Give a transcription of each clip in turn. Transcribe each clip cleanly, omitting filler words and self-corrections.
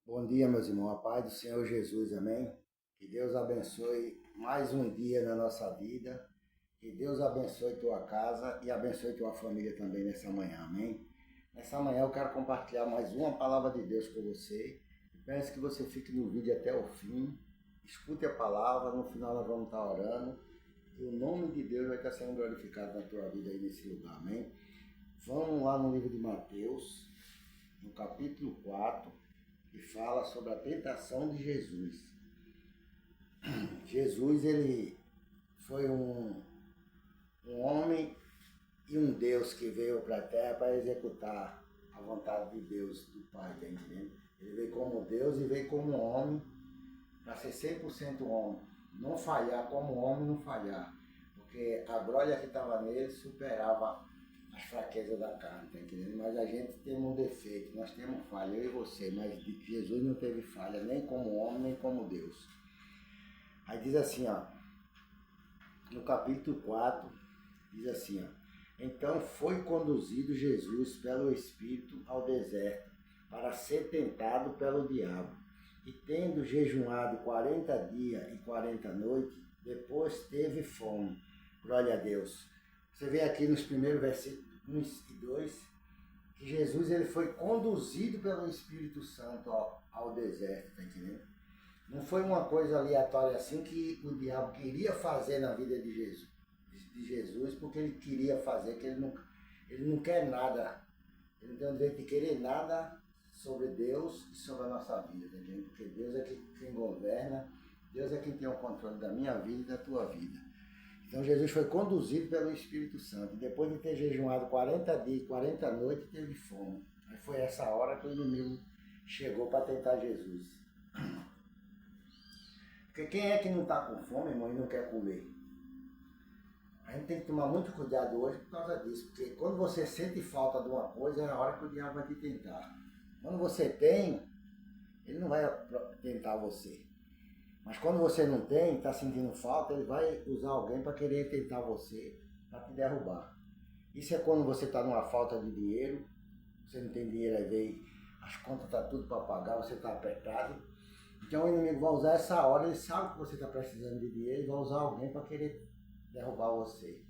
Bom dia, meus irmãos. A paz do Senhor Jesus, amém? Que Deus abençoe mais um dia na nossa vida. Que Deus abençoe tua casa e abençoe tua família também nessa manhã, amém? Nessa manhã eu quero compartilhar mais uma palavra de Deus com você. Peço que você fique no vídeo até o fim. Escute a palavra, no final nós vamos estar orando. E o nome de Deus vai estar sendo glorificado na tua vida aí nesse lugar, amém? Vamos lá no livro de Mateus, no capítulo 4. Que fala sobre a tentação de Jesus. Jesus, ele foi um homem e um Deus que veio para a terra para executar a vontade de Deus, do Pai, tá entendendo? Ele veio como Deus e veio como homem, para ser 100% homem. Não falhar como homem, não falhar. Porque a glória que estava nele superava as fraquezas da carne, tá entendendo? Mas a gente tem um defeito, nós temos falha, eu e você, mas Jesus não teve falha, nem como homem, nem como Deus. Aí diz assim, ó, no capítulo 4, diz assim, ó, então foi conduzido Jesus pelo Espírito ao deserto, para ser tentado pelo diabo. E tendo jejuado 40 dias e 40 noites, depois teve fome. Glória a Deus. Você vê aqui nos primeiros versículos 1 e 2, que Jesus ele foi conduzido pelo Espírito Santo ao deserto, tá entendendo? Não foi uma coisa aleatória assim que o diabo queria fazer na vida de Jesus porque ele queria fazer, que ele não quer nada, ele não tem o direito de querer nada sobre Deus e sobre a nossa vida, tá entendendo? Porque Deus é quem governa, Deus é quem tem o controle da minha vida e da tua vida. Então Jesus foi conduzido pelo Espírito Santo. Depois de ter jejuado 40 dias e 40 noites, teve fome. Aí foi essa hora que o inimigo chegou para tentar Jesus. Porque quem é que não está com fome, irmão, e não quer comer? A gente tem que tomar muito cuidado hoje por causa disso. Porque quando você sente falta de uma coisa, é a hora que o diabo vai te tentar. Quando você tem, ele não vai tentar você. Mas quando você não tem, está sentindo falta, ele vai usar alguém para querer tentar você, para te derrubar. Isso é quando você está numa falta de dinheiro, você não tem dinheiro, aí vem, as contas estão tudo para pagar, você está apertado. Então o inimigo vai usar essa hora, ele sabe que você está precisando de dinheiro, ele vai usar alguém para querer derrubar você.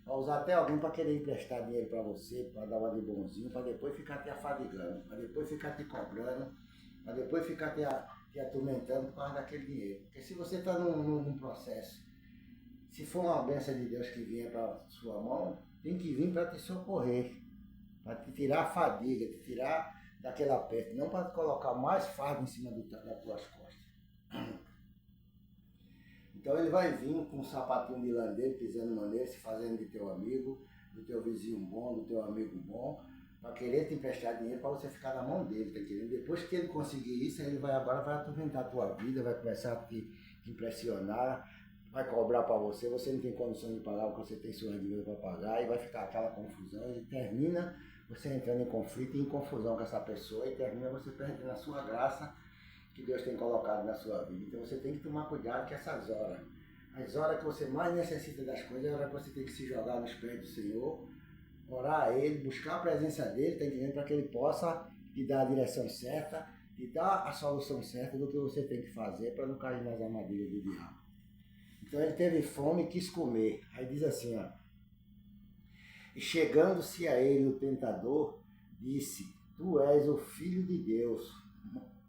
Vai usar até alguém para querer emprestar dinheiro para você, para dar uma de bonzinho, para depois ficar te afadigando, para depois ficar te cobrando, para depois ficar te atormentando por causa daquele dinheiro. Porque se você está num processo, se for uma bênção de Deus que vier para sua mão, tem que vir para te socorrer, para te tirar a fadiga, te tirar daquele aperto, não para colocar mais fardo em cima das tuas costas. Então ele vai vir com um sapatinho de lã dele, pisando maneiro, se fazendo de teu amigo, do teu vizinho bom, do teu amigo bom, para querer te emprestar dinheiro para você ficar na mão dele, tá entendendo? Depois que ele conseguir isso, ele agora vai atormentar a tua vida, vai começar a te impressionar, vai cobrar para você não tem condição de pagar porque você tem sua dívida para pagar, e vai ficar aquela confusão, e termina você entrando em conflito e em confusão com essa pessoa, e termina você perdendo a sua graça que Deus tem colocado na sua vida. Então você tem que tomar cuidado com essas horas. As horas que você mais necessita das coisas é a hora que você tem que se jogar nos pés do Senhor, orar a Ele, buscar a presença dEle, tá entendendo? Para que Ele possa te dar a direção certa, te dar a solução certa do que você tem que fazer para não cair nas armadilhas do diabo. Então ele teve fome e quis comer. Aí diz assim, ó. E chegando-se a ele o tentador, disse, tu és o Filho de Deus.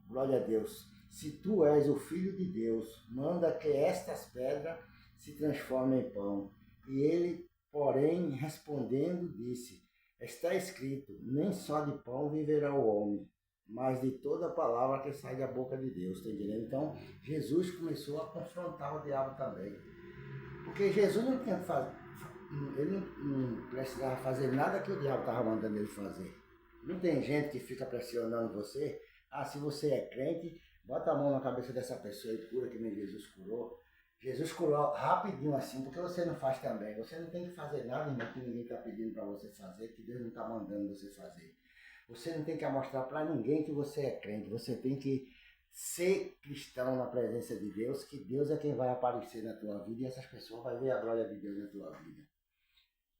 Glória a Deus. Se tu és o Filho de Deus, manda que estas pedras se transformem em pão. E ele, porém, respondendo, disse, está escrito, nem só de pão viverá o homem, mas de toda palavra que sai da boca de Deus, tá entendendo? Então, Jesus começou a confrontar o diabo também. Porque Jesus não tinha que fazer, ele não precisava fazer nada que o diabo estava mandando ele fazer. Não tem gente que fica pressionando você, se você é crente, bota a mão na cabeça dessa pessoa e cura que nem Jesus curou. Jesus curou rapidinho assim, porque você não faz também. Você não tem que fazer nada, irmão, que ninguém está pedindo para você fazer, que Deus não está mandando você fazer. Você não tem que mostrar para ninguém que você é crente. Você tem que ser cristão na presença de Deus, que Deus é quem vai aparecer na tua vida e essas pessoas vão ver a glória de Deus na tua vida.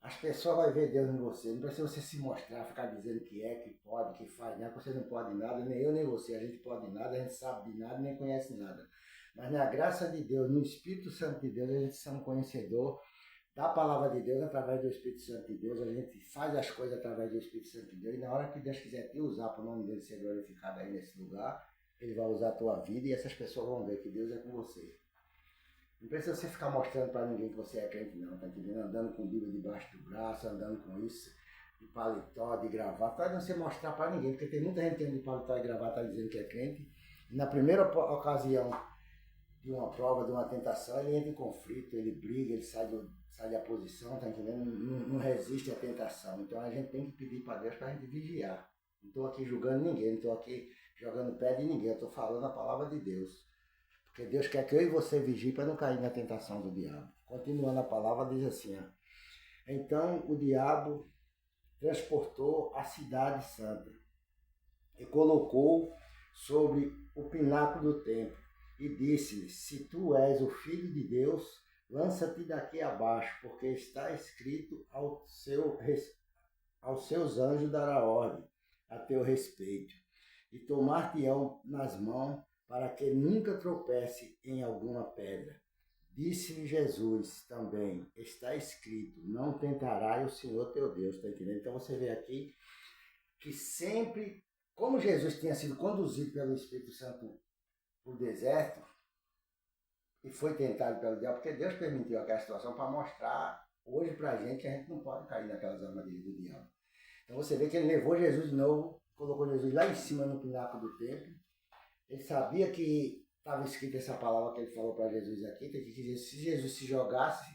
As pessoas vão ver Deus em você. Não precisa você se mostrar, ficar dizendo que é, que pode, que faz, né? Você não pode nada, nem eu nem você. A gente pode nada, a gente sabe de nada, nem conhece nada. Mas na graça de Deus, no Espírito Santo de Deus, a gente é um conhecedor da palavra de Deus através do Espírito Santo de Deus. A gente faz as coisas através do Espírito Santo de Deus. E na hora que Deus quiser te usar para o nome dele ser glorificado aí nesse lugar, ele vai usar a tua vida e essas pessoas vão ver que Deus é com você. Não precisa você ficar mostrando para ninguém que você é crente, não, tá entendendo? Andando com Bíblia debaixo do braço, andando com isso, de paletó, de gravata. Não você mostrar para ninguém, porque tem muita gente que anda de paletó e gravata dizendo que é crente. E na primeira ocasião de uma prova, de uma tentação, ele entra em conflito, ele briga, ele sai da posição, tá entendendo? Não resiste à tentação. Então a gente tem que pedir para Deus para a gente vigiar. Não estou aqui julgando ninguém, não estou aqui jogando pé de ninguém, eu estou falando a palavra de Deus. Porque Deus quer que eu e você vigie para não cair na tentação do diabo. Continuando a palavra, diz assim, ó. Então o diabo transportou a cidade santa e colocou sobre o pináculo do templo e disse-lhe, se tu és o Filho de Deus, lança-te daqui abaixo, porque está escrito aos seus anjos dará ordem a teu respeito, e tomar-te-ão nas mãos, para que nunca tropece em alguma pedra. Disse-lhe Jesus também, está escrito, não tentarás o Senhor teu Deus, está entendendo? Então você vê aqui que sempre, como Jesus tinha sido conduzido pelo Espírito Santo para o deserto, e foi tentado pelo diabo, porque Deus permitiu aquela situação para mostrar hoje para a gente que a gente não pode cair naquelas armadilhas do diabo. Então você vê que ele levou Jesus de novo, colocou Jesus lá em cima no pináculo do templo. Ele sabia que estava escrita essa palavra que ele falou para Jesus aqui, que se Jesus se jogasse,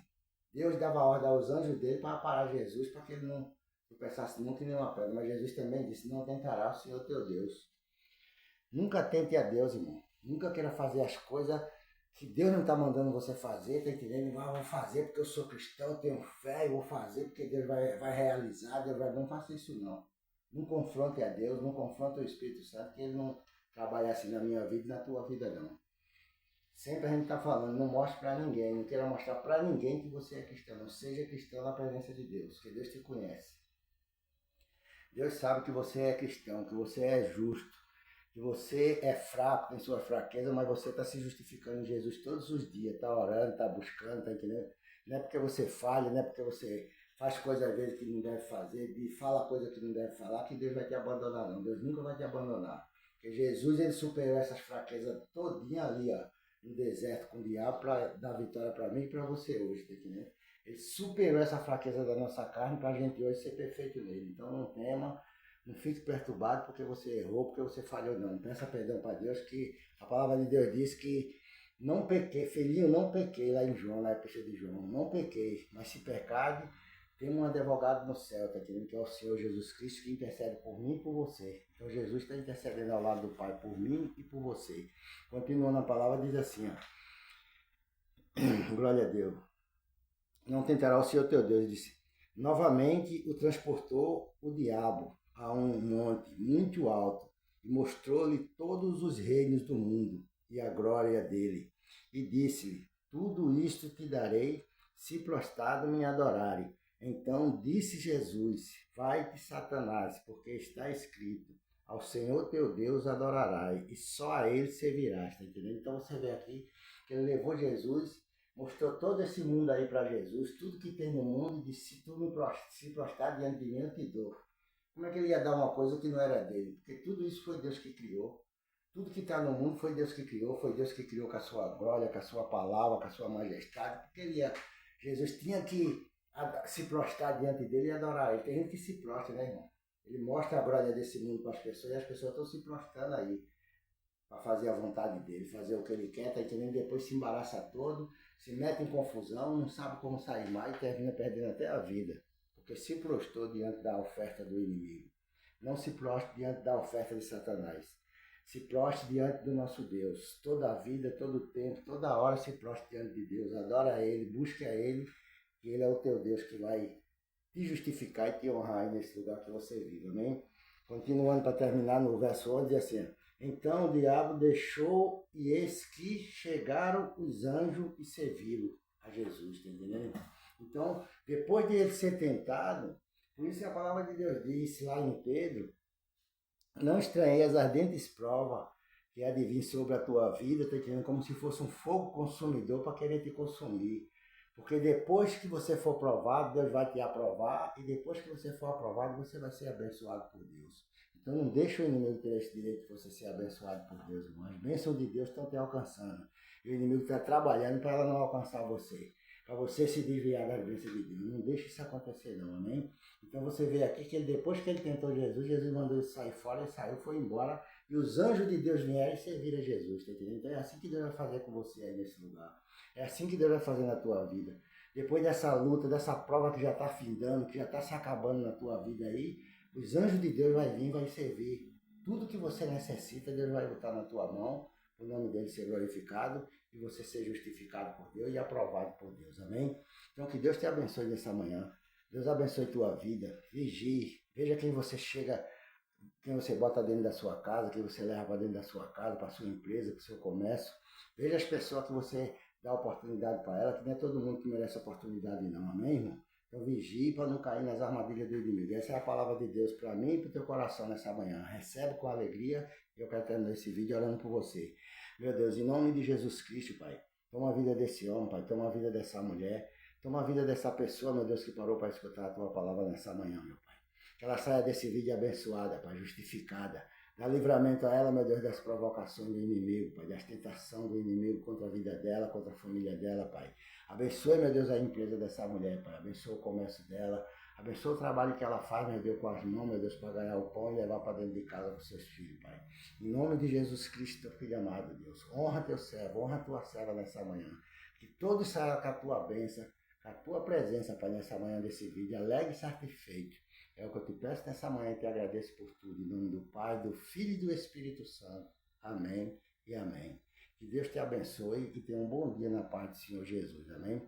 Deus dava ordem aos anjos dele para parar Jesus, para que ele não tropeçasse nunca em nenhuma pedra. Mas Jesus também disse, não tentará o Senhor teu Deus. Nunca tente a Deus, irmão. Nunca queira fazer as coisas que Deus não está mandando você fazer, tá entendendo? Ah, vou fazer porque eu sou cristão, tenho fé, eu vou fazer porque Deus vai realizar, Deus vai... Não faça isso não. Não confronte a Deus, não confronte o Espírito Santo, que ele não trabalha assim na minha vida e na tua vida não. Sempre a gente está falando, não mostre para ninguém, não queira mostrar para ninguém que você é cristão. Não seja cristão na presença de Deus, que Deus te conhece. Deus sabe que você é cristão, que você é justo, que você é fraco, tem sua fraqueza, mas você está se justificando em Jesus todos os dias, está orando, está buscando, está entendendo? Não é porque você falha, não é porque você faz coisas às vezes que não deve fazer, fala coisa que não deve falar, que Deus vai te abandonar não. Deus nunca vai te abandonar. Porque Jesus, ele superou essas fraquezas todinha ali, ó, no deserto com o diabo, para dar vitória para mim e para você hoje, tá entendendo? Ele superou essa fraqueza da nossa carne para a gente hoje ser perfeito nele. Então não tema, não fique perturbado porque você errou, porque você falhou, não. Peça perdão para Deus, que a palavra de Deus diz que não pequei, filhinho, não pequei, lá em João, na epístola de João, não pequei, mas se pecado, tem um advogado no céu, tá entendendo? Que é o Senhor Jesus Cristo, que intercede por mim e por você. Então Jesus está intercedendo ao lado do Pai por mim e por você. Continuando a palavra, diz assim, ó, glória a Deus. Não tentará o Senhor teu Deus, disse. Novamente o transportou o diabo a um monte muito alto e mostrou-lhe todos os reinos do mundo e a glória dele. E disse-lhe, tudo isto te darei, se prostrado me adorarem. Então disse Jesus, vai-te Satanás, porque está escrito, ao Senhor teu Deus adorarás, e só a ele servirás, tá entendendo? Então você vê aqui que ele levou Jesus, mostrou todo esse mundo aí para Jesus, tudo que tem no mundo, e disse, se tu se prostrar diante de mim, eu te dou. Como é que ele ia dar uma coisa que não era dele? Porque tudo isso foi Deus que criou. Tudo que está no mundo foi Deus que criou com a sua glória, com a sua palavra, com a sua majestade. Porque Jesus tinha que se prostrar diante dele e adorar ele. Tem gente que se prostra, né, irmão? Ele mostra a glória desse mundo para as pessoas e as pessoas estão se prostrando aí para fazer a vontade dele, fazer o que ele quer, tá entendendo? Depois se embaraça todo, se mete em confusão, não sabe como sair mais e termina perdendo até a vida. Porque se prostrou diante da oferta do inimigo. Não se prostre diante da oferta de Satanás. Se prostre diante do nosso Deus. Toda a vida, todo o tempo, toda hora se prostre diante de Deus. Adora a Ele, busque a Ele, que Ele é o teu Deus que vai te justificar e te honrar aí nesse lugar que você vive. Amém? Continuando para terminar no verso 11, diz assim, então o diabo deixou e eis que chegaram os anjos e serviram a Jesus, tá entendendo? Então, depois de ele ser tentado, por isso que a palavra de Deus disse lá em Pedro, não estranhei as ardentes provas que há de vir sobre a tua vida, tá entendendo? Como se fosse um fogo consumidor para querer te consumir. Porque depois que você for provado, Deus vai te aprovar, e depois que você for aprovado, você vai ser abençoado por Deus. Então não deixa o inimigo ter esse direito de você ser abençoado por Deus, irmão. As bênçãos de Deus estão te alcançando. E o inimigo está trabalhando para ela não alcançar você. Para você se desviar das bênçãos de Deus. Não deixe isso acontecer não, amém? Então você vê aqui que depois que ele tentou Jesus, Jesus mandou ele sair fora, ele saiu, foi embora, e os anjos de Deus vieram e serviram a Jesus, tá entendendo? Então é assim que Deus vai fazer com você aí nesse lugar. É assim que Deus vai fazer na tua vida. Depois dessa luta, dessa prova que já está findando, que já está se acabando na tua vida aí, os anjos de Deus vai vir e vai servir. Tudo que você necessita, Deus vai botar na tua mão, o nome dele ser glorificado e você ser justificado por Deus e aprovado por Deus, amém? Então que Deus te abençoe nessa manhã. Deus abençoe tua vida. Vigie. Veja quem você chega, quem você bota dentro da sua casa, quem você leva para dentro da sua casa, para a sua empresa, para o seu comércio. Veja as pessoas que você dá oportunidade para ela, que não é todo mundo que merece oportunidade não, amém, irmão? Então vigie para não cair nas armadilhas do inimigo. Essa é a palavra de Deus para mim e para o teu coração nessa manhã. Recebe com alegria e eu quero terminar esse vídeo orando por você. Meu Deus, em nome de Jesus Cristo, Pai, toma a vida desse homem, Pai, toma a vida dessa mulher, toma a vida dessa pessoa, meu Deus, que parou para escutar a tua palavra nessa manhã, meu Pai. Que ela saia desse vídeo abençoada, Pai, justificada. Dá livramento a ela, meu Deus, das provocações do inimigo, Pai, das tentações do inimigo contra a vida dela, contra a família dela, Pai. Abençoe, meu Deus, a empresa dessa mulher, Pai. Abençoe o comércio dela. Abençoe o trabalho que ela faz, meu Deus, com as mãos, meu Deus, para ganhar o pão e levar para dentro de casa para os seus filhos, Pai. Em nome de Jesus Cristo, teu filho amado, Deus. Honra teu servo, honra tua serva nessa manhã. Que todos saiam com a tua bênção, com a tua presença, Pai, nessa manhã desse vídeo. Alegre e satisfeito. É o que eu te peço nessa manhã e te agradeço por tudo. Em nome do Pai, do Filho e do Espírito Santo. Amém e amém. Que Deus te abençoe e tenha um bom dia na paz do Senhor Jesus. Amém.